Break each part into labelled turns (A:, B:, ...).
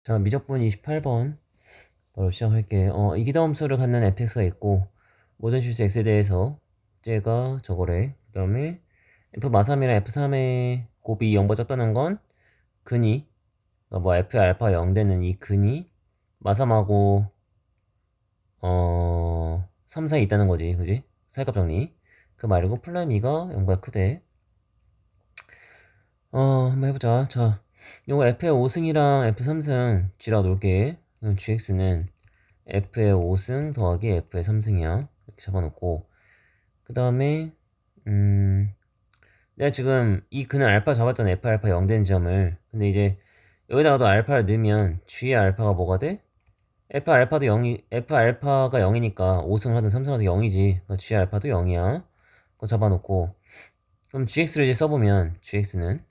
A: 자, 미적분 28번 바로 시작할게. 이기다함수를 갖는 fx가 있고 모든 실수 x에 대해서 쟤가 저거래. 그 다음에 f 마삼이랑 f3의 곱이 0보다 작다는 건 근이 그러니까 뭐 f 알파 0 되는 이 근이 마삼하고 3 사이에 있다는 거지, 그지? 사이값 정리. 그 말고 플라임 2가 0보다 크대. 한번 해보자. 자, 요거 f의 5승이랑 f 3승 g라고 놓을게. 그럼 gx는 f의 5승 더하기 f의 3승이야. 이렇게 잡아놓고 그 다음에 내가 지금 이 근을 알파 잡았잖아. f 알파 0 되는 점을. 근데 이제 여기다가도 알파를 넣으면 g의 알파가 뭐가 돼? f 알파도 0이 f 알파가 0이니까 5승을 하든 3승을 하든 0이지. 그러니까 g 알파도 0이야. 그거 잡아놓고 그럼 gx를 이제 써보면 gx는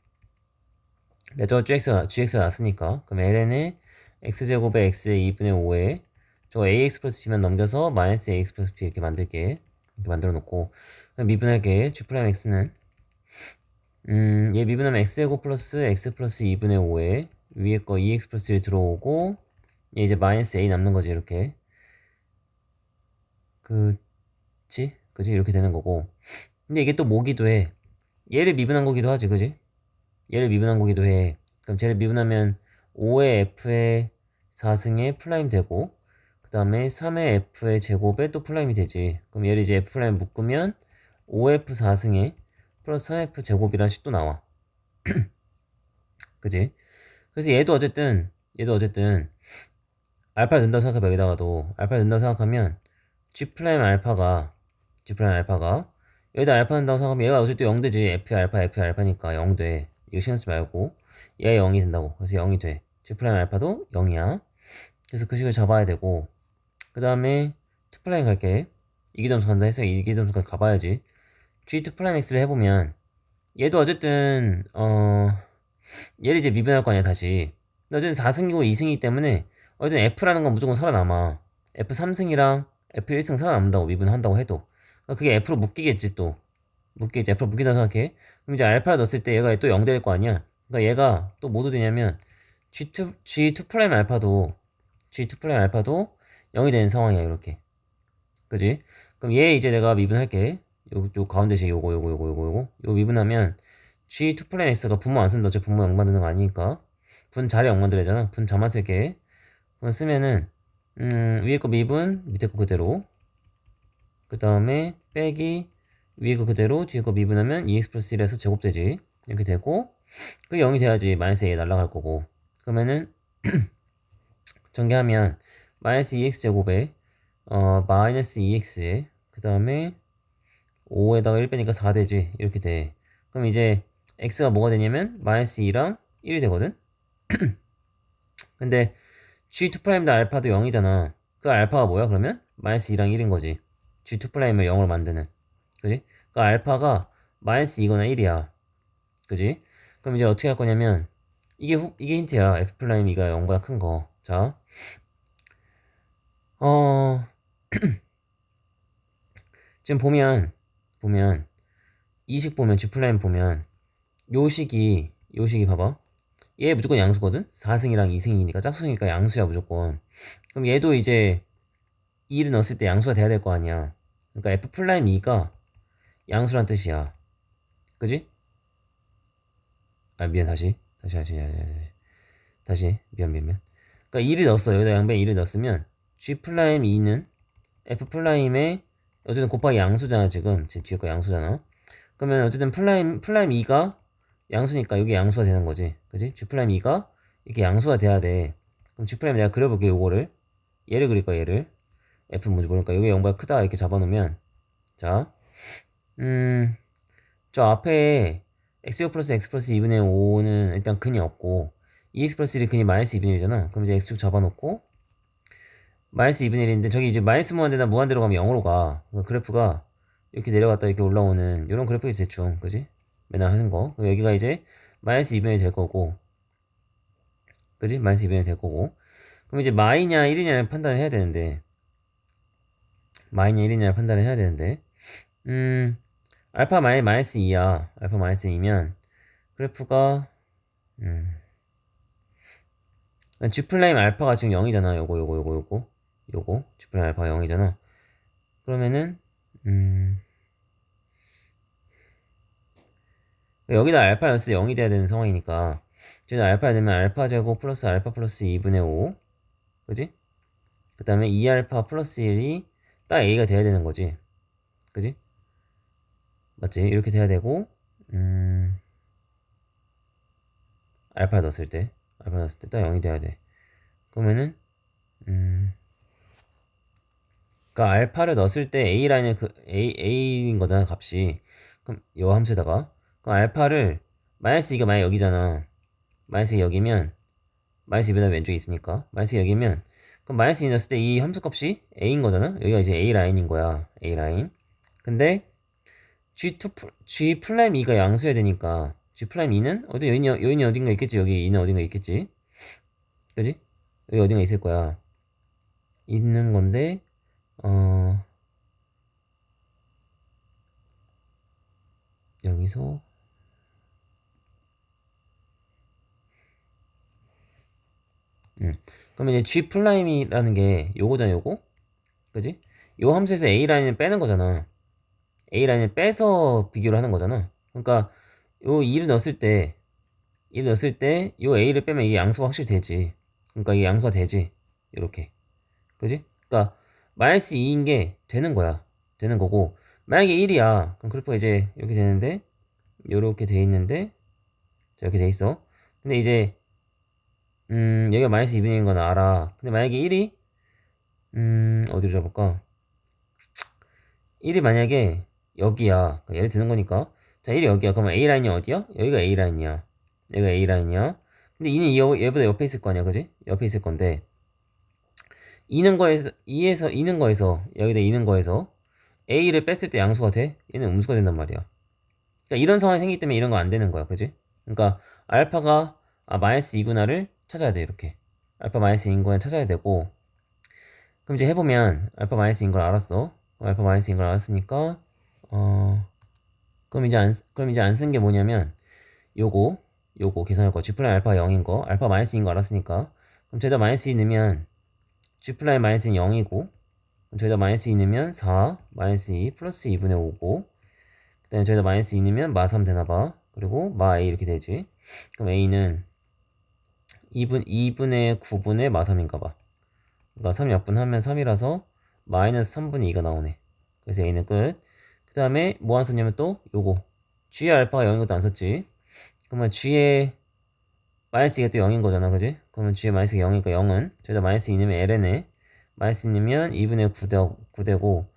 A: 저 gx가 났으니까 그럼 ln의 x제곱에 x의 2분의 5에 저 ax 플러스 b만 넘겨서 마이너스 ax 플러스 b 이렇게 만들게. 이렇게 만들어 놓고 미분할게. g 프라임 x는 얘 미분하면 x제곱 플러스 x 플러스 2분의 5에 위에 거 2x 플러스 1 들어오고 얘 이제 마이너스 a 남는 거지. 이렇게 그치? 이렇게 되는 거고. 근데 이게 또 뭐기도 해. 얘를 미분한 거기도 하지, 그지? 얘를 미분한 거기도 해. 그럼 쟤를 미분하면 5의 f의 4승에 플라임 되고 그 다음에 3의 f의 제곱에 또 플라임이 되지. 그럼 얘를 이제 f 플라임 묶으면 5f 4승에 플러스 3f 제곱이란 식도 나와. 그지? 그래서 얘도 어쨌든 알파를 넣는다고 생각해봐. 여기다가도 알파를 넣는다고 생각하면 g 프라임 알파가 여기다 알파 넣는다고 생각하면 얘가 어쨌든 0 되지. f 알파니까 0 돼. 이거 신경 쓰지 말고 얘 0이 된다고. 그래서 0이 돼. g 프라임 알파도 0이야. 그래서 그 식을 잡아야 되고 그 다음에 2 프라임 갈게. 이기점수 간다 했으니까 이기점수까지 가봐야지. g2 프라임 x를 해보면 얘도 어쨌든 얘를 이제 미분할 거 아니야 다시. 근데 어쨌든 4승이고 2승이기 때문에 어쨌든 f라는 건 무조건 살아남아. f 3승이랑 f 1승 살아남는다고 미분한다고 해도 그러니까 그게 f로 묶이겠지. 또 묶이겠지. f로 묶인다고 생각해. 그럼 이제 알파를 넣었을 때 얘가 또 0 될 거 아니야. 그러니까 얘가 또 뭐도 되냐면 g2 프라임 알파도 g2 프라임 알파도 0이 되는 상황이야. 이렇게. 그지? 그럼 얘 이제 내가 미분할게. 요 가운데식 요거 미분하면 g2 플랜 x가 분모 안 쓴다. 어차피 분모 0 만드는 거 아니니까 분 자리 0 만들어야잖아. 분 자만 쓸게. 그럼 쓰면은 위에 거 미분 밑에 거 그대로 그 다음에 빼기 위에 거 그대로 뒤에 거 미분하면 2x 플러스 1에서 제곱되지. 이렇게 되고 그 0이 돼야지 마이너스 a 날라갈 거고. 그러면은 전개하면 마이너스 2x 제곱에 마이너스 2x에 그 다음에 5에다가 1 빼니까 4 되지. 이렇게 돼. 그럼 이제 x가 뭐가 되냐면 마이너스 2랑 1이 되거든. 근데 g2'도 알파도 0이잖아. 그 알파가 뭐야 그러면? 마이너스 2랑 1인 거지. g2'을 0으로 만드는. 그지? 그 알파가 마이너스 2거나 1이야. 그지? 그럼 이제 어떻게 할 거냐면 이게 힌트야. f'2가 0보다 큰 거. 자, 어 지금 보면 이 식 보면 g' 보면 요 식이 봐봐. 얘 무조건 양수거든? 4승이랑 2승이니까 짝수니까 양수야 무조건. 그럼 얘도 이제 2를 넣었을 때 양수가 돼야 될 거 아니야. 그러니까 f'2가 양수란 뜻이야. 그지? 아 미안 다시 미안. 그러니까 2를 넣었어. 여기다 양변에 2를 넣었으면 g'2는 f'에 어쨌든 곱하기 양수잖아 지금. 제 뒤에 거 양수잖아. 그러면 어쨌든 플라임 2가 양수니까 여기 양수가 되는 거지. 그지? g'2가 이렇게 양수가 돼야 돼. 그럼 g' 내가 그려볼게. 요거를 얘를 그릴 거야. 얘를 f 뭔지 모르니까 여기 0보다 크다 이렇게 잡아놓으면 자, 저 앞에 x 플러스 x 플러스 2분의 5는 일단 근이 없고 2x 플러스 1이 근이 마이너스 2분의 1이잖아. 그럼 이제 x축 잡아놓고 마이너스 2분의 1인데 저기 이제 마이너스 무한대나 무한대로 가면 0으로 가. 그러니까 그래프가 이렇게 내려갔다 이렇게 올라오는 이런 그래프가 대충 그지? 맨날 하는 거. 여기가 이제 마이너스 2분의 1이 될 거고 그지? 마이너스 2분의 1이 될 거고 그럼 이제 마이냐 1이냐를 판단을 해야 되는데 마이냐 1이냐를 판단을 해야 되는데 알파 마이너스 2야. 알파 마이너스 2면 그래프가 G 플레임 알파가 지금 0이잖아. 요거 G 플레임 알파가 0이잖아. 그러면은 여기다 알파 넣었을 때 0이 돼야 되는 상황이니까 저기다 알파를 넣으면 알파 제곱 플러스 알파 플러스 2분의 5 그지? 그 다음에 2알파 플러스 1이 딱 A가 돼야 되는 거지. 그지? 맞지? 이렇게 돼야 되고 알파 넣었을 때 딱 0이 돼야 돼. 그러면은 그러니까 알파를 넣었을 때 A 라인은 A인 거잖아, 값이. 그럼 요 함수에다가 그럼 알파를 마이너스 2가 만약 여기잖아. 마이너스 2 여기면 마이너스 2보다 왼쪽에 있으니까 마이너스 2 여기면 그럼 마이너스 2 넣었을 때 이 함수 값이 A인 거잖아. 여기가 이제 A 라인인 거야. A 라인. 근데 G 플레임 2가 양수해야 되니까 G 플레임 2는 여인이 어딘가 있겠지. 여기 2는 어딘가 있겠지. 그지? 여기 어딘가 있을 거야. 있는 건데 여기서 그러면 이제 G 플라임이라는 게 요거잖아, 요거. 그지? 요 함수에서 A 라인을 빼는 거잖아. A 라인을 빼서 비교를 하는 거잖아. 그러니까 요 2를 넣었을 때 요 A를 빼면 이 양수가 확실히 되지. 그러니까 이 양수가 되지. 요렇게. 그지? 그러니까 마이너스 2인 게 되는 거야. 되는 거고 만약에 1이야. 그럼 그래프가 이제 이렇게 되는데 요렇게 돼 있는데 자, 이렇게 돼 있어. 근데 이제 여기가 마이너스 2분인 건 알아. 근데 만약에 1이 어디로 잡을까? 1이 만약에 여기야. 그러니까 예를 드는 거니까. 자, 1이 여기야. 그러면 A라인이 어디야? 여기가 A라인이야. 여기가 A라인이야. 근데 2는 얘보다 옆에 있을 거 아니야. 그지? 옆에 있을 건데. 2는 거에서, 여기다 2는 거에서 A를 뺐을 때 양수가 돼? 얘는 음수가 된단 말이야. 그러니까 이런 상황이 생기기 때문에 이런 거 안 되는 거야. 그지? 그러니까 알파가, 마이너스 2구나를 찾아야 돼. 이렇게. 알파 마이너스 2인 거는 찾아야 되고. 그럼 이제 해보면 알파 마이너스인 걸 알았어. 알파 마이너스인 걸 알았으니까 그럼 이제 안 쓴 게 뭐냐면 요거 계산할 거 G 플라임 알파 0인 거 알파 마이너스인 거 알았으니까 그럼 저기다 마이너스 2 넣으면 G 플라임 마이너스는 0이고 그럼 저기다 마이너스 2 넣으면 4 마이너스 2 플러스 2분의 5고 그 다음에 저기다 마이너스 2 넣으면 마 3 되나봐. 그리고 마 A 이렇게 되지. 그럼 A는 2분의 9분의 마 3인가봐. 그러니까 3 약분하면 3이라서 마이너스 3분의 2가 나오네. 그래서 A는 끝. 그 다음에 뭐 안 썼냐면 또 요거 G의 알파가 0인 것도 안 썼지. 그러면 G의 마이너스 2가 또 0인 거잖아. 그지? 그러면 G의 마이너스가 0이니까 0은 저기다 마이너스 2 넣으면 ln에 마이너스 2 넣으면 2분의 9되고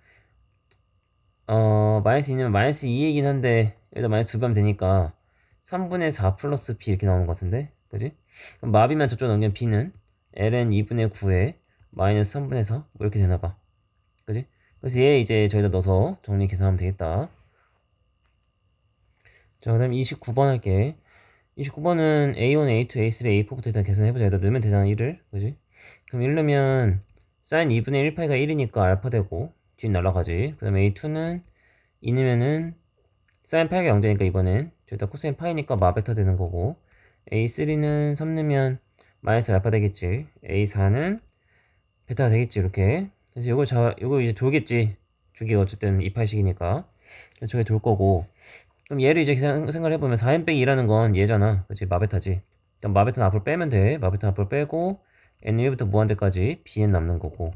A: 마이너스 2 넣으면 마이너스 2이긴 한데 여기다 마이너스 2배하면 되니까 3분의 4 플러스 B 이렇게 나오는 것 같은데? 그지? 그럼 마비만 저쪽 넘기면 B는 ln 2분의 9에 마이너스 3분의 4? 뭐 이렇게 되나봐. 그지? 그래서 얘 이제 저기다 넣어서 정리 계산하면 되겠다. 자, 그 다음 29번 할게. 29번은 A1, A2, A3, A4부터 일단 계산해보자. 여기다 넣으면 되잖아, 1을. 그지? 그럼 1 넣으면 사인 2분의 1파이가 1이니까 알파 되고 뒤 날라가지. 그 다음에 A2는 2 넣으면은 사인 파이가 0 되니까 이번엔 저기다 코사인 파이니까 마 베타 되는 거고 A3는 3 넣으면 마이너스 알파 되겠지. A4는 베타가 되겠지, 이렇게. 그래서 요거 이제 돌겠지. 주기가 어쨌든 2파이식이니까. 그래서 저게 돌 거고. 그럼 얘를 이제 생각을 해보면 4n 빼기 2라는 건 얘잖아. 그치? 마베타지. 그럼 마베타는 앞으로 빼면 돼. 마베타는 앞으로 빼고 n1부터 무한대까지 bn 남는 거고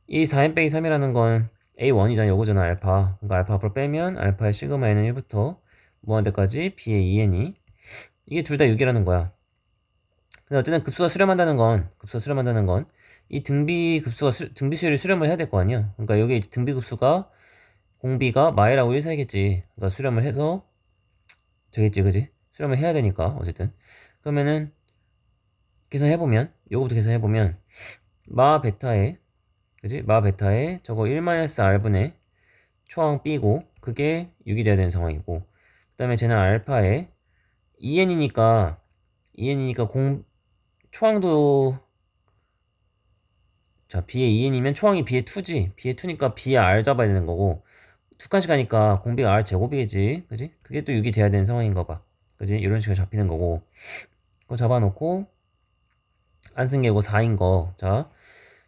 A: 이 4n 빼기 3이라는 건 a1이잖아. 요거잖아. 알파. 그러니까 알파 앞으로 빼면 알파의 시그마 n은 1부터 무한대까지 b의 2n이 이게 둘 다 6이라는 거야. 근데 어쨌든 급수가 수렴한다는 건 이 등비 수열이 수렴을 해야 될 거 아니야. 그러니까 여기 이제 등비 급수가 공비가 마이라고 1 사야겠지. 그러니까 수렴을 해서 되겠지, 그지? 수렴을 해야 되니까 어쨌든 그러면은 계산해보면 요거부터 계산해보면 마 베타에 그지? 마 베타에 저거 1-r분의 초항 b고 그게 6이 돼야 되는 상황이고 그 다음에 쟤는 알파에 2n이니까 초항도 자 b의 2n이면 초항이 b의 2지. b의 2니까 b의 r 잡아야 되는 거고 2칸씩 가니까 공비가 r 제곱이겠지. 그지? 그게 또 6이 돼야 되는 상황인가 봐. 그지? 이런 식으로 잡히는 거고 그거 잡아놓고 안 쓴 게고 4인 거. 자,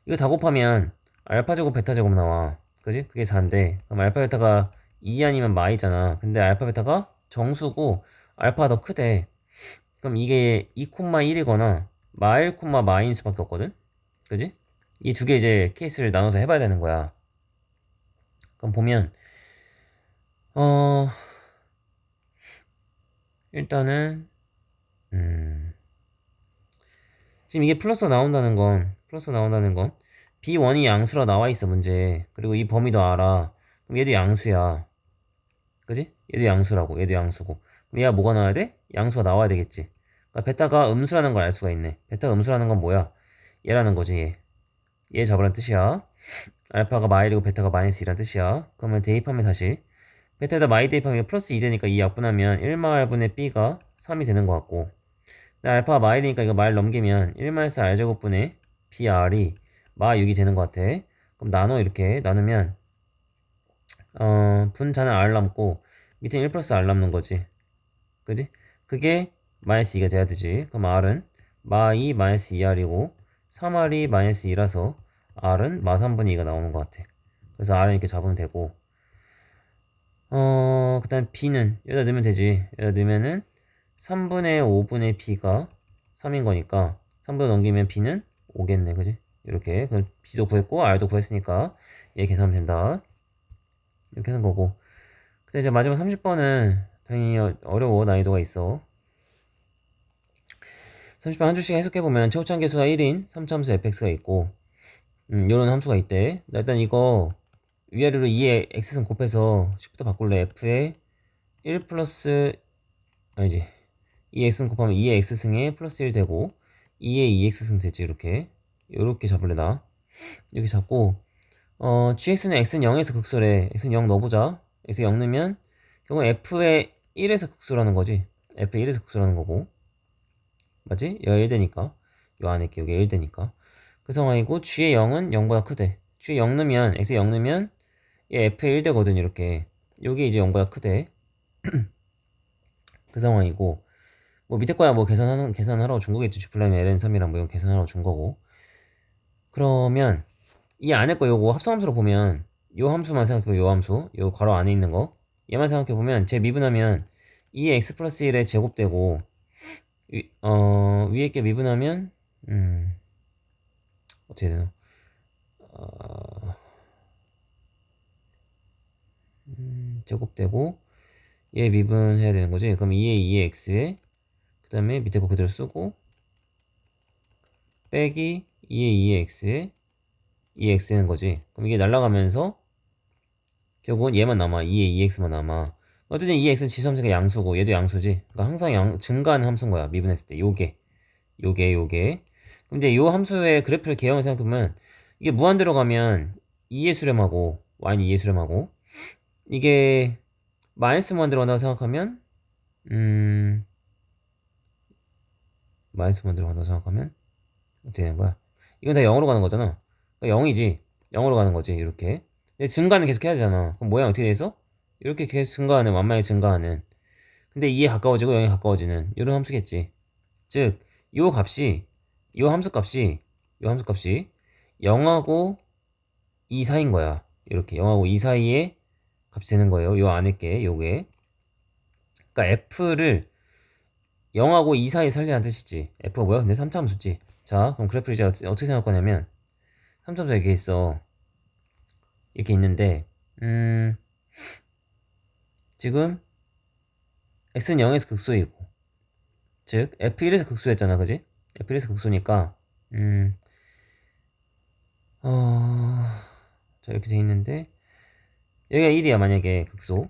A: 이거 다 곱하면 알파 제곱 베타 제곱 나와. 그지? 그게 4인데 그럼 알파 베타가 2 아니면 마이잖아. 근데 알파 베타가 정수고 알파가 더 크대. 그럼 이게 2,1이거나 마 1, 마인 수밖에 없거든? 그지? 이 두 개 이제 케이스를 나눠서 해봐야 되는 거야. 그럼 보면 어 일단은 지금 이게 플러스 나온다는 건 B1이 양수라 나와 있어 문제. 그리고 이 범위도 알아. 그럼 얘도 양수야. 그지? 얘도 양수라고. 얘도 양수고. 그럼 얘가 뭐가 나와야 돼? 양수가 나와야 되겠지. 그러니까 베타가 음수라는 걸 알 수가 있네. 베타가 음수라는 건 뭐야? 얘라는 거지 얘. 얘 잡으란 뜻이야. 알파가 마일이고 베타가 마이너스 2란 뜻이야. 그러면 대입하면 다시 베타에다 마이 대입하면 플러스 2 되니까 이 약분하면 1마일분의 b가 3이 되는 것 같고, 근데 알파가 마일이니까 이거 마일 넘기면 1마이너스 r제곱분의 br이 마 6이 되는 것 같아. 그럼 나눠 이렇게 나누면 분자는 r 남고 밑에 1 플러스 r 남는 거지. 그지? 그게 마이너스 2가 돼야 되지. 그럼 r은 마 2 마이너스 2r이고 3r이 마이너스 2라서 r은 마 3분의 2가 나오는 것 같아. 그래서 r은 이렇게 잡으면 되고, 그 다음 b는 여기다 넣으면 되지. 여기다 넣으면은 3분의 5분의 b가 3인 거니까 3분 넘기면 b는 5겠네. 그지? 이렇게. 그럼 b도 구했고 r도 구했으니까 얘 계산하면 된다. 이렇게 하는 거고. 근데 이제 마지막 30번은 당연히 어려워. 난이도가 있어. 30번 한 줄씩 해석해보면 최고차항 계수가 1인 3차함수 fx가 있고 요런 함수가 있대. 나 일단 이거 위아래로 2의 x승 곱해서 10부터 바꿀래. f에 1 플러스 아니지 2x승 곱하면 2의 x승에 플러스 1 되고 2의 2x승 되지. 이렇게 잡을래. 나 이렇게 잡고 gx는 x는 0에서 극소래. x는 0 넣어보자. x 0 넣으면 결국 f의 1에서 극소라는 거지. f의 1에서 극소라는 거고, 맞지? 여기가 1 되니까 요 안에 있게 여기 1 되니까 그 상황이고, g의 0은 0보다 크대. g의 0 넣으면 x에 0 넣으면 얘 f의 1 되거든. 이렇게 요게 이제 0보다 크대. 그 상황이고, 뭐 밑에 거야 뭐 계산하라고 준 거겠지. G 플라임 ln3이랑 뭐 이런 계산하라고 준 거고. 그러면 이 안에 거 요거 합성함수로 보면 요 함수만 생각해보. 요 함수 요 괄호 안에 있는 거 얘만 생각해보면 제 미분하면 2의 x 플러스 1에 제곱되고 위에 게 미분하면 어떻게 되나, 제곱되고 얘 미분해야 되는 거지. 그럼 2의 2의 x에 그 다음에 밑에 거 그대로 쓰고 빼기 2의 2의 x에 2x는 거지. 그럼 이게 날아가면서 결국은 얘만 남아. 2의 2x만 남아. 어쨌든 2x는 지수함수가 양수고 얘도 양수지. 그러니까 항상 증가하는 함수인 거야. 미분했을 때 요게. 그럼 이제 요 함수의 그래프를 개형을 생각해보면 이게 무한대로 가면 2의 수렴하고 y는 2의 수렴하고, 이게 마이너스 무한대로 간다고 생각하면 마이너스 무한대로 간다고 생각하면 어떻게 되는 거야? 이건 다 0으로 가는 거잖아. 그러니까 0이지. 0으로 가는 거지. 이렇게. 근데 증가는 계속 해야 되잖아. 그럼 모양 어떻게 돼서? 이렇게 계속 증가하는, 완만하게 증가하는. 근데 2에 가까워지고 0에 가까워지는 이런 함수겠지. 즉, 요 값이, 요 함수 값이 0하고 2 사이인 거야. 이렇게 0하고 2 사이에 값이 되는 거예요. 요 안에 게, 요게. 그러니까 f를 0하고 2 사이에 살리라는 뜻이지. f가 뭐야? 근데 3차 함수지. 자, 그럼 그래프를 이제 어떻게 생각할 거냐면 3차 함수가 이렇게 있어. 이렇게 있는데 지금 x는 0에서 극소이고, 즉 f1에서 극소였잖아. 그지? f1에서 극소니까 자 이렇게 돼 있는데 여기가 1이야. 만약에 극소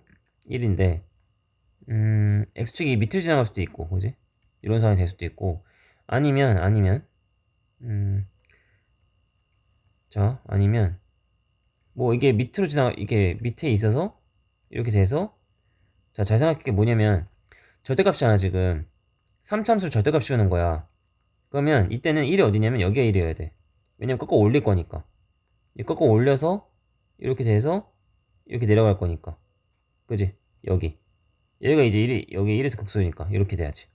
A: 1인데 x축이 밑을 지나갈 수도 있고, 그지? 이런 상황이 될 수도 있고, 아니면 아니면 뭐 이게 이게 밑에 있어서 이렇게 돼서, 자 잘 생각해. 게 뭐냐면 절대값이잖아. 지금 3참수를 절대값 씌우는 거야. 그러면 이때는 1이 어디냐면 여기가 1이어야 돼. 왜냐면 꺾어 올릴 거니까. 이 꺾어 올려서 이렇게 돼서 이렇게 내려갈 거니까. 그지? 여기가 이제 1이 여기 1에서 극소니까 이렇게 돼야지.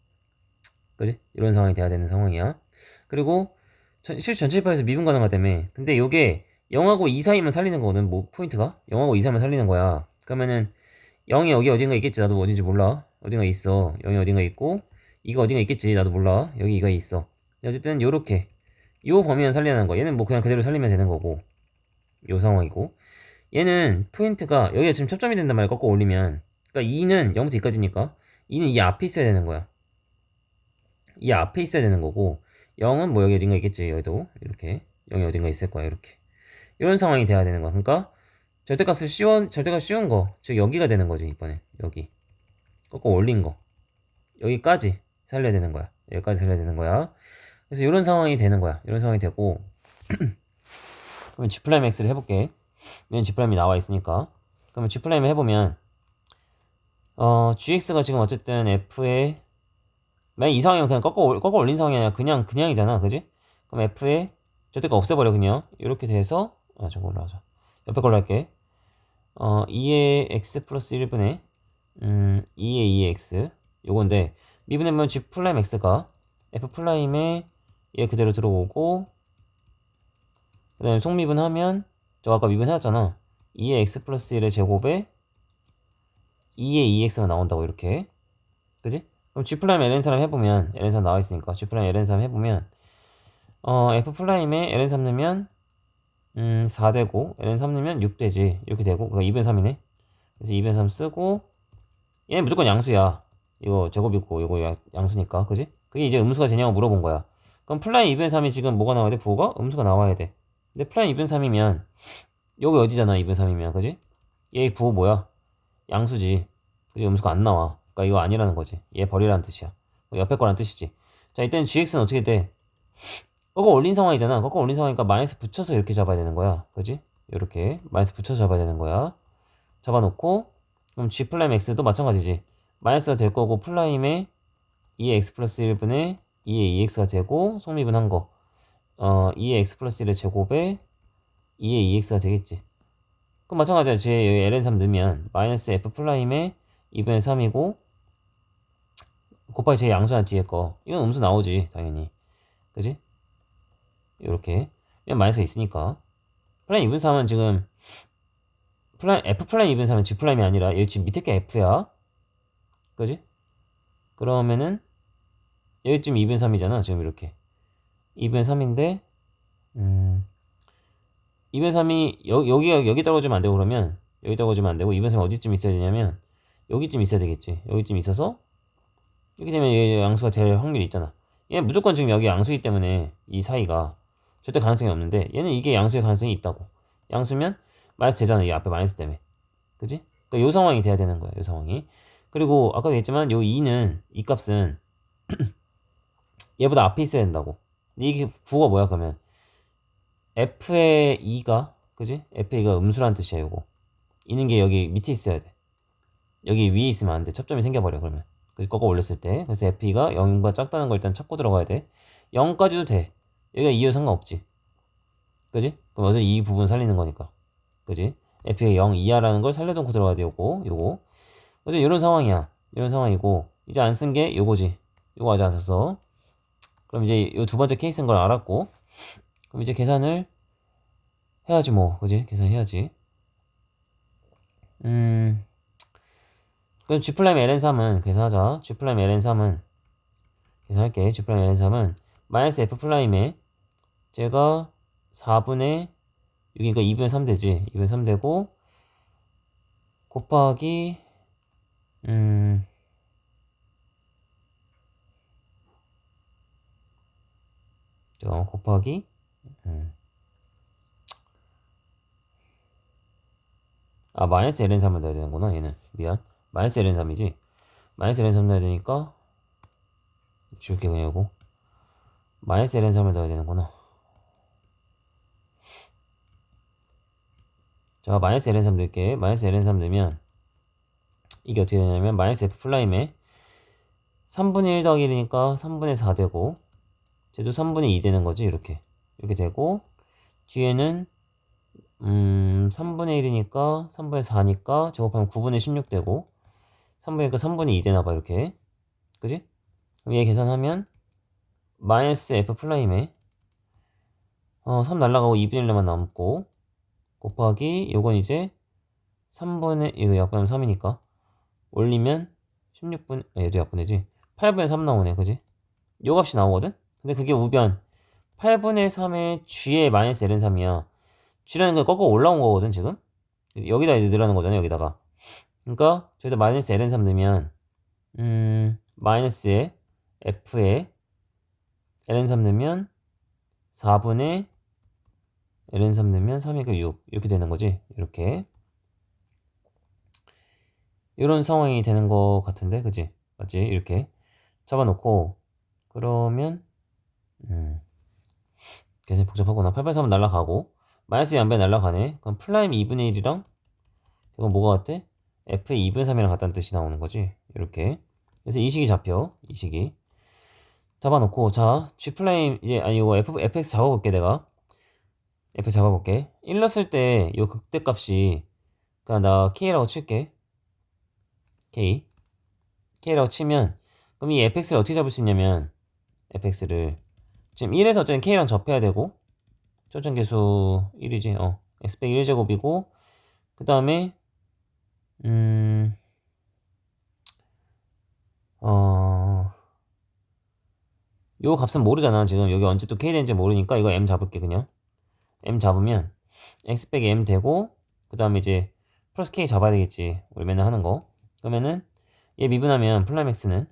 A: 그지? 이런 상황이 돼야 되는 상황이야. 그리고 실수 전체 집합에서 미분 가능하다며. 근데 요게 0하고 2 사이만 살리는 거거든. 뭐 포인트가 0하고 2 사이만 살리는 거야. 그러면은 0이 여기 어딘가 있겠지. 나도 어딘지 몰라. 어딘가 있어. 0이 어딘가 있고 2가 어딘가 있겠지. 나도 몰라. 여기 2가 있어. 어쨌든 요렇게 요 범위만 살리는 거. 얘는 뭐 그냥 그대로 살리면 되는 거고. 요 상황이고. 얘는 포인트가 여기가 지금 접점이 된단 말이야. 꺾어 올리면. 그러니까 2는 0부터 2까지니까 2는 이 앞에 있어야 되는 거야. 이 앞에 있어야 되는 거고 0은 뭐 여기 어딘가 있겠지. 여기도 이렇게 0이 어딘가 있을 거야. 이렇게 이런 상황이 돼야 되는 거야. 그러니까 절대값 쉬운 거, 즉 여기가 되는 거지. 이번에 여기 꺾어 올린 거 여기까지 살려야 되는 거야. 여기까지 살려야 되는 거야. 그래서 이런 상황이 되는 거야. 이런 상황이 되고 그러면 G 플라임 X를 해볼게. 얘는 G 플라임이 나와 있으니까. 그러면 G 플라임을 해보면 GX가 지금 어쨌든 F에 만약 이 상황이면 그냥 꺾어 올린 상황이 아니라 그냥이잖아, 그지? 그럼 F에 절대값 없애버려. 그냥 이렇게 돼서 저거 올라가자. 옆에 걸로 할게. 2의 x 플러스 1분의 2의 2의 x 요건데 미분하면 g 플라임 x가 f 플라임에 얘 그대로 들어오고 그 다음에 속미분하면 저 아까 미분해왔잖아. 2의 x 플러스 1의 제곱에 2의 2x가 나온다고 이렇게. 그지? 그럼 g 플라임 ln 사람 해보면 ln 사람 나와있으니까 g 플라임 ln 사람 해보면 f 플라임에 ln 3 넣으면 4 되고 ln 3 넣으면 6 되지. 이렇게 되고 그거 2분의 3이네. 그래서 2분의 3 쓰고 얘는 무조건 양수야. 이거 제곱 있고 이거 양수니까. 그지? 그게 이제 음수가 되냐고 물어본 거야. 그럼 플라임 2분의 3이 지금 뭐가 나와야 돼? 부호가? 음수가 나와야 돼. 근데 플라임 2분의 3이면 여기 어디잖아. 2분의 3이면. 그지? 얘 부호 뭐야? 양수지. 그지? 음수가 안 나와. 그러니까 이거 아니라는 거지. 얘 버리라는 뜻이야. 옆에 거란 뜻이지. 자, 이때는 gx는 어떻게 돼? 꺾어 올린 상황이잖아. 꺾어 올린 상황이니까 마이너스 붙여서 이렇게 잡아야 되는 거야. 그지? 이렇게 마이너스 붙여서 잡아야 되는 거야. 잡아놓고 그럼 g 플라임 x도 마찬가지지. 마이너스가 될 거고 플라임에 2의 x 플러스 1분의 2의 2x가 되고 속미분한 거 2의 x 플러스 1의 제곱에 2의 2x가 되겠지. 그럼 마찬가지야. 제 여기 ln3 넣으면 마이너스 f 플라임에 2분의 3이고 곱하기 제 양수한 뒤에 거 이건 음수 나오지 당연히. 그지? 이렇게 마이너스가 있으니까 플라임 2분의 3은 지금 f 플라임 2분의 3은 g 플라임이 아니라 여기 지금 밑에 게 f야. 그지? 그러면은 여기쯤 2분의 3이잖아. 지금 이렇게 2분의 3인데 2분의 3이 여기 떨어지면 안 되고 그러면 여기 떨어지면 안 되고 2분의 3이 어디쯤 있어야 되냐면 여기쯤 있어야 되겠지. 여기쯤 있어서 이렇게 되면 얘 양수가 될 확률이 있잖아. 얘는 무조건 지금 여기 양수이기 때문에 이 사이가 절대 가능성이 없는데 얘는 이게 양수의 가능성이 있다고. 양수면 마이너스 되잖아. 이 앞에 마이너스 때문에. 그지? 그러니까 요 상황이 돼야 되는 거야. 요 상황이. 그리고 아까도 얘기했지만 요 2는 이 값은 얘보다 앞에 있어야 된다고. 이게 부호가 뭐야 그러면 f의 2가 그지? f의 2가 음수란 뜻이야. 요거 있는 게 여기 밑에 있어야 돼. 여기 위에 있으면 안 돼. 접점이 생겨버려 그러면. 그래서 꺾어 올렸을 때. 그래서 f2가 0보다 작다는 걸 일단 찾고 들어가야 돼. 0까지도 돼. 여기가 2여 상관없지. 그지? 그럼 어차피 이 부분 살리는 거니까. 그지? f가 0 이하라는 걸 살려놓고 들어가야 돼. 요거 어제 이런 상황이야. 이런 상황이고 이제 안 쓴 게 요거지. 요거 아직 안 썼어. 그럼 이제 요 두 번째 케이스인 걸 알았고 그럼 이제 계산을 해야지 뭐. 그지? 계산해야지. 그럼 G 플라임 ln3은 계산하자. G 플라임 ln3은 계산할게. G 플라임 ln3은 마이너스 F 플라임에 제가 4분의 6이니까 2분의 3 되지. 2분의 3 되고 곱하기 곱하기 마이너스 ln3을 넣어야 되는구나. 얘는 미안. 마이너스 ln3이지. 마이너스 ln3 넣어야 되니까 지울게 그냥 이거. 마이너스 ln3을 넣어야 되는구나. 자, 마이너스 ln3 넣을게. 마이너스 ln3 넣으면 이게 어떻게 되냐면 마이너스 f 플라임에 3분의 1 더하기 1이니까 3분의 4 되고 쟤도 3분의 2 되는 거지. 이렇게 되고 뒤에는 3분의 1이니까 3분의 4니까 제곱하면 9분의 16 되고 3분의 1이니까 3분의 2 되나봐. 이렇게 그지? 그럼 얘 계산하면 마이너스 f 플라임에 3 날라가고 2분의 1만 남고 곱하기 요건 이제 3분의 이거 약분하면 3이니까 올리면 16분 얘도 약분되지 8분의 3 나오네 그지? 요 값이 나오거든? 근데 그게 우변 8분의 3의 g의 마이너스 ln 3이야 g라는 건 거꾸로 올라온 거거든 지금 여기다 이제 넣으라는 거잖아 여기다가 그러니까 저기다 마이너스 ln 3 넣으면 마이너스에 f에 ln 3 넣으면 4분의 ln 3 넣으면 3이니까 6 이렇게 되는 거지 이렇게 이런 상황이 되는 거 같은데 그지? 맞지? 이렇게 잡아놓고 그러면 굉장히 복잡하구나 883은 날라가고 마이너스 양변 날라가네 그럼 플라임 2분의 1이랑 이건 뭐가 같아? f의 2분의 3이랑 같다는 뜻이 나오는 거지 이렇게 그래서 이 식이 잡혀 이 식이 잡아놓고 자 g 플라임 이제 아니 이거 fx 잡아볼게 내가 fx 잡아볼게 1 넣었을 때 이 극대값이 그냥 나 k라고 칠게 k라고 치면 그럼 이 fx를 어떻게 잡을 수 있냐면 fx를 지금 1에서 어쨌든 k랑 접해야 되고 초점계수 1이지 x 빼기 1제곱이고 그 다음에 요 값은 모르잖아 지금 여기 언제 또 k 되는지 모르니까 이거 m 잡을게 그냥 m 잡으면 x 빼기 m 되고 그 다음에 이제 플러스 k 잡아야 되겠지 우리 맨날 하는 거 그러면은 얘 미분하면 플라임 x는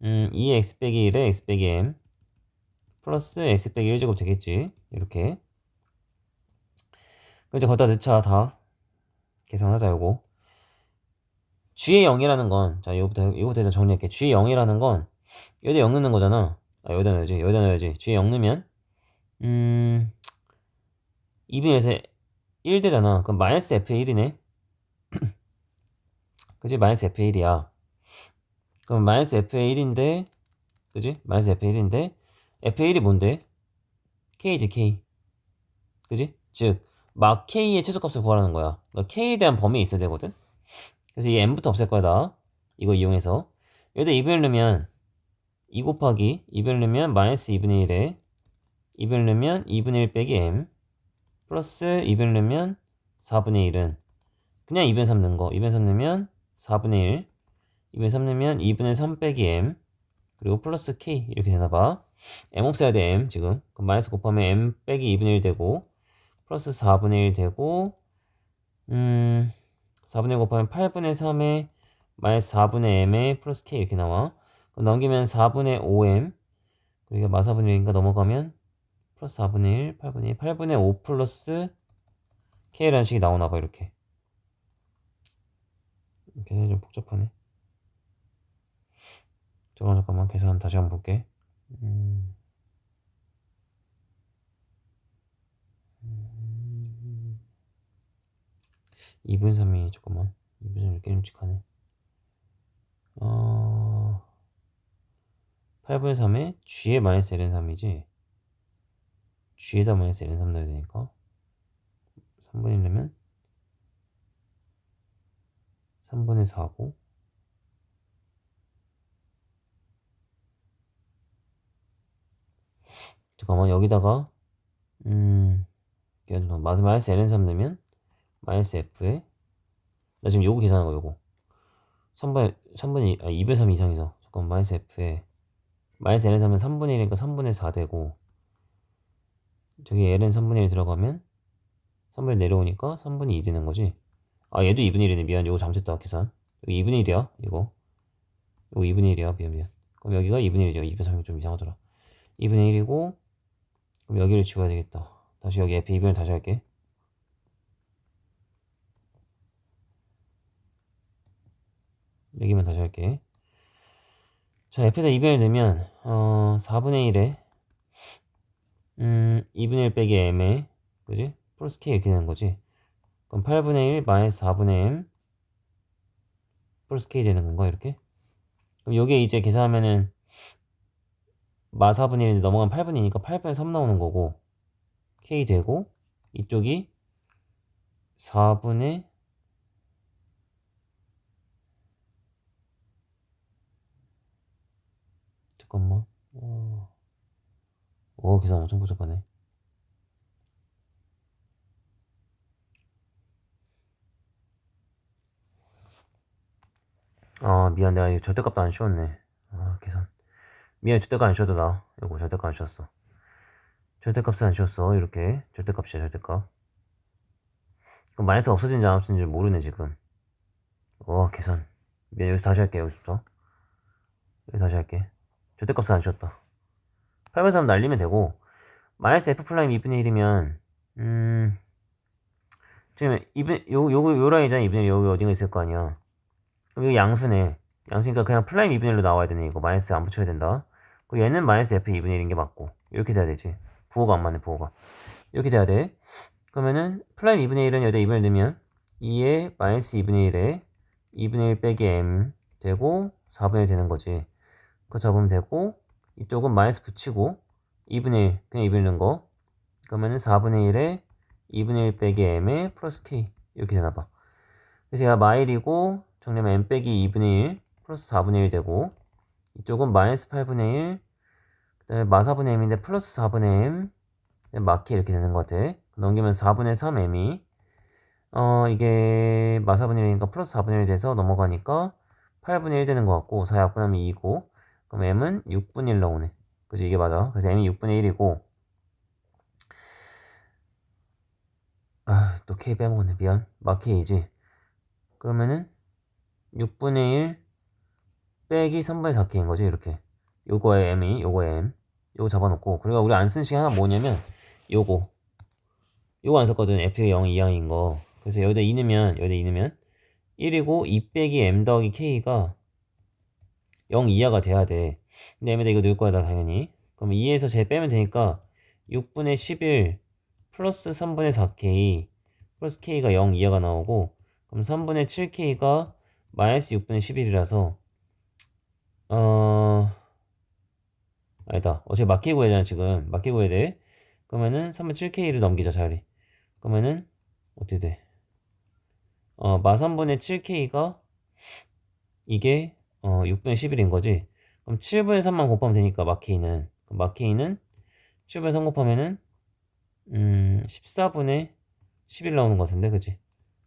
A: 2의 x 빼기 1에 x 빼기 m 플러스 x 빼기 1제곱 되겠지 이렇게 그럼 이제 거기다 넣자 다 계산하자 요거 g의 0이라는 건 자 이거부터 일단 정리할게 g의 0이라는 건 여기다 0 넣는 거잖아 여기다 넣어야지 g의 0 넣으면 2분의 1에서 1 되잖아 그럼 마이너스 f의 1이네 그지 마이너스 f의 1이야 그럼 마이너스 f의 1인데 그지 마이너스 f의 1인데 f의 1이 뭔데 k지 k 그지 즉 막 k의 최소값을 구하라는 거야 그러니까 k에 대한 범위에 있어야 되거든 그래서 이 m부터 없앨 거야 다 이거 이용해서 여기다 2분의 1 넣으면 2 곱하기 2분의 1 넣으면 마이너스 2분의 1에 2분의 1 넣으면 2분의 1 빼기 m 플러스 2분의 1 넣으면 4분의 1은 그냥 2분의 3 넣은 거 2분의 3 넣으면 4분의 1 2분의 3 넣으면 2분의 3 빼기 m 그리고 플러스 k 이렇게 되나봐 m 없애야 돼 m 지금 그럼 마이너스 곱하면 m 빼기 2분의 1 되고 플러스 4분의 1 되고 4분의 1 곱하면 8분의 3에 마이너스 4분의 m에 플러스 k 이렇게 나와 그럼 넘기면 4분의 5m 그리고 마사분의 1인가 넘어가면 플러스 4분의 1 8분의 1 8분의 5 플러스 k라는 식이 나오나봐 이렇게 계산이 좀 복잡하네 잠깐만 계산 다시 한번 볼게 2분 3이 잠깐만 2분 3이 깨름직하네 8분의 3에 g에 마이너스 ln 3이지 g에다 마이너스 ln 3 넣어야 되니까 3분의 1 넣으면 3분의 4고 잠깐만 여기다가 마이너스 ln 3 넣으면 마이너스 f에 나 지금 요거 계산한 거 요거 3분의 2분의 3 이상이서 잠깐 마이너스 f에 마이너스 ln 3은 3분의 1이니까 3분의 4 되고 저기 ln 3분의 1 들어가면 3분의 1 내려오니까 3분의 2 되는 거지 얘도 2분의 1이네 미안 요거 잘못했다 계산 여기 2분의 1이야 이거 2분의 1이야 미안 그럼 여기가 2분의 1이죠 2분의 3이 좀 이상하더라 2분의 1이고 그럼 여기를 지워야 되겠다 다시 여기 f 2분의 1 다시 할게 여기만 다시 할게 자 f에다 2분의 1 넣으면 4분의 1에 2분의 1 빼기 m에 그지? 플러스 k 이렇게 되는 거지 그럼 8분의 1 마이너스 4분의 m 플러스 k 되는 건가 이렇게? 그럼 요게 이제 계산하면은 마 4분의 1 넘어가면 8분이니까 8분의 3 나오는 거고 k 되고 이쪽이 4분의 잠깐만 계산 엄청 복잡하네 미안, 내가 이거 절대값도 안 씌웠네. 계산. 미안, 절대값 안 씌워도 나. 이거 절대값 안 씌웠어. 절대값은 안 씌웠어. 이렇게. 절대값이야, 절대값. 그럼 마이너스 없어진지 안 없어진지 모르네, 지금. 계산. 미안, 여기서 다시 할게, 여기서부터. 여기 다시 할게. 절대값은 안 씌웠다. 8번 3 날리면 되고, 마이너스 f 플라임 2분의 1이면, 지금 요 라인이잖아. 2분의 1 여기 어딘가 있을 거 아니야. 그럼 이거 양수네. 양수니까 그냥 플라임 2분의 1로 나와야 되네. 이거 마이너스 안 붙여야 된다. 그 얘는 마이너스 f 2분의 1인 게 맞고. 이렇게 돼야 되지. 부호가 안 맞네, 부호가. 이렇게 돼야 돼. 그러면은 플라임 2분의 1은 여기다 2분의 1 넣으면 2에 마이너스 2분의 1에 2분의 1 빼기 m 되고 4분의 1 되는 거지. 그거 접으면 되고 이쪽은 마이너스 붙이고 2분의 1 그냥 2분의 1 넣은 거. 그러면은 4분의 1에 2분의 1 빼기 m에 플러스 k 이렇게 되나봐. 그래서 얘가 마일이고 정리하면 m 빼기 2분의 1 플러스 4분의 1 되고 이쪽은 마이너스 8분의 1 그 다음에 마사분의 m인데 플러스 4분의 m 마키 이렇게 되는 것 같아. 넘기면 4분의 3m이 이게 마사분의 1이니까 플러스 4분의 1 돼서 넘어가니까 8분의 1 되는 것 같고 4 약분하면 2고 그럼 m은 6분의 1 나오네. 그죠? 이게 맞아. 그래서 m이 6분의 1이고 또 k 빼먹었네. 미안. 마k이지. 그러면은 6분의 1 빼기 3분의 4k인 거지. 이렇게 요거에 m이 요거에 m 요거 잡아놓고 그리고 우리 안 쓴 시간 하나 뭐냐면 요거 안 썼거든. f의 0 이하인 거. 그래서 여기다 2 넣으면 1이고 2 빼기 m 더하기 k가 0 이하가 돼야 돼. 근데 m에다 이거 넣을 거야 나 당연히. 그럼 2에서 제 빼면 되니까 6분의 11 플러스 3분의 4k 플러스 k가 0 이하가 나오고 그럼 3분의 7k가 마이너스 6분의 11이라서 아니다. 어차피 마키 구해야 되잖아 지금. 마키 구해야 돼. 그러면은 3분의 7k를 넘기자 자리. 그러면은 어떻게 돼? 마3분의 7k가 이게 6분의 11인 거지. 그럼 7분의 3만 곱하면 되니까 마케이는 7분의 3 곱하면은 14분의 11 나오는 것 같은데 그치?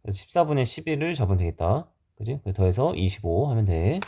A: 14분의 11을 잡으면 되겠다. 그치? 더해서 25 하면 돼.